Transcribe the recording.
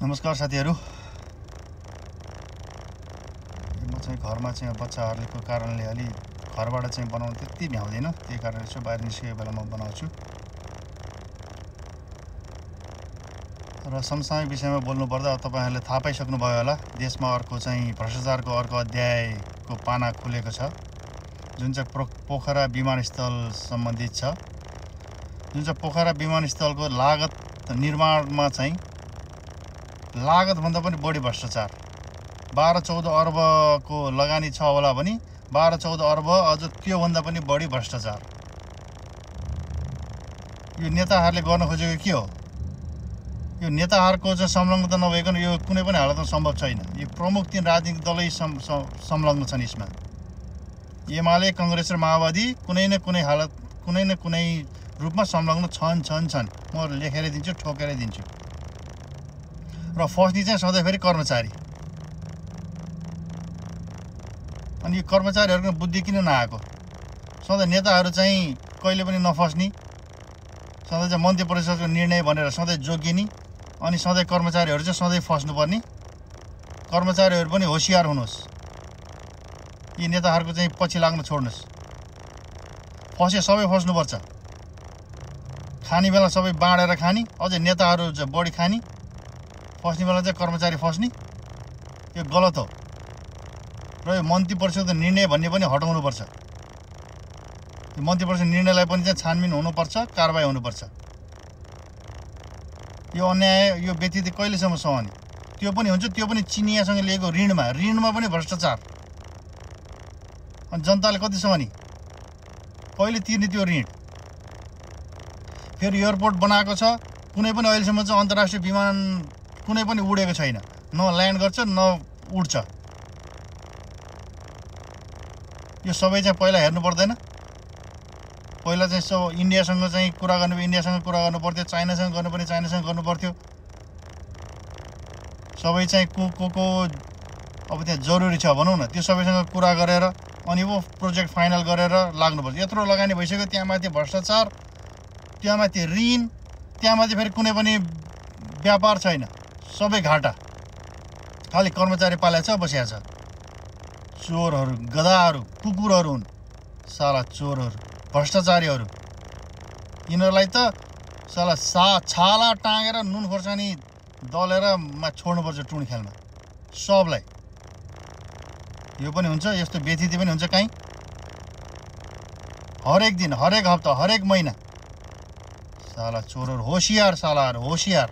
नमस्कार साथीहरू। म चाहिँ घरमा चाहिँ बच्चाहरूको कारणले अलि घरबाट चाहिँ बनाउन त्यति भ्याउँदैन, त्यही कारण यसो बाहिर निस्केको बेला म बनाउँछु। र समसामयिक विषयमा बोल्नुपर्दा तपाईँहरूले थाहा पाइसक्नुभयो होला, देशमा अर्को चाहिँ भ्रष्टाचारको अर्को अध्यायको पाना खुलेको छ, जुन चाहिँ पोखरा विमानस्थल सम्बन्धित छ। जुन चाहिँ पोखरा विमानस्थलको लागत निर्माणमा चाहिँ लागतभन्दा पनि बढी भ्रष्टाचार, 12-14 अर्बको लगानी छ होला भने 12-14 अर्ब अझ त्योभन्दा पनि बढी भ्रष्टाचार। यो नेताहरूले गर्न खोजेको के हो? यो नेताहरूको चाहिँ संलग्नता नभइकन यो कुनै पनि हालतमा सम्भव छैन। यो प्रमुख 3 राजनीतिक दलै संलग्न छन् यसमा। एमाले, काङ्ग्रेस र माओवादी कुनै न कुनै रूपमा संलग्न छन्। म लेखेर दिन्छु, ठोकेर दिन्छु। र फस्ने चाहिँ सधैँभरि कर्मचारी। अनि यो कर्मचारीहरूको बुद्धि किन नआएको? सधैँ नेताहरू चाहिँ कहिले पनि नफस्ने, सधैँ चाहिँ मन्त्री परिषदको निर्णय भनेर सधैँ जोगिने, अनि सधैँ कर्मचारीहरू चाहिँ सधैँ फस्नुपर्ने। कर्मचारीहरू पनि होसियार हुनुहोस्, यी नेताहरूको चाहिँ पछि लाग्न छोड्नुहोस्। फसे सबै फस्नुपर्छ, खाने बेला सबै बाँडेर खाने, अझै नेताहरू चाहिँ बढी खाने, फस्ने बेला चाहिँ कर्मचारी फस्ने, यो गलत हो। र यो मन्त्री परिषदको निर्णय भन्ने पनि हटाउनुपर्छ। यो मन्त्री परिषद निर्णयलाई पनि चाहिँ छानबिन हुनुपर्छ, कारबाही हुनुपर्छ। यो अन्याय, यो व्यक्ति कहिलेसम्म सहने? त्यो पनि हुन्छ, त्यो पनि चिनियासँग लिएको ऋणमा पनि भ्रष्टाचार। अनि जनताले कति सहने? कहिले तिर्ने त्यो ऋण? फेरि एयरपोर्ट बनाएको छ, कुनै पनि अहिलेसम्म चाहिँ अन्तर्राष्ट्रिय विमान कुनै पनि उडेको छैन, न ल्यान्ड गर्छ न उड्छ। यो सबै चाहिँ पहिला हेर्नु पर्दैन? पहिला चाहिँ इन्डियासँग चाहिँ कुरा गर्नु इन्डियासँग कुरा गर्नु पर्थ्यो, चाइनासँग गर्नुपर्ने चाइनासँग गर्नु पर्थ्यो। सबै चाहिँ को अब त्यहाँ जरुरी छ भनौँ न, त्यो सबैसँग कुरा गरेर अनि वो प्रोजेक्ट फाइनल गरेर लाग्नुपर्छ। यत्रो लगानी भइसक्यो, त्यहाँमाथि भ्रष्टाचार, त्यहाँमाथि ऋण, त्यहाँमाथि फेरि कुनै पनि व्यापार छैन, सबै घाटा। खालि कर्मचारी पालेको छ, बसिया छ। चोरहरू, गधाहरू, कुकुरहरू हुन् साला चोरहरू, भ्रष्टाचारीहरू। यिनीहरूलाई त साला छाला टाँगेर नुन खोर्सानी दलेर छोड्नुपर्छ टुँड खेलमा सबलाई। यो पनि हुन्छ, यस्तो व्यथिति पनि हुन्छ काहीँ। हरेक दिन, हरेक हप्ता, हरेक महिना साला चोरहरू होसियार, सालाहरू होसियार।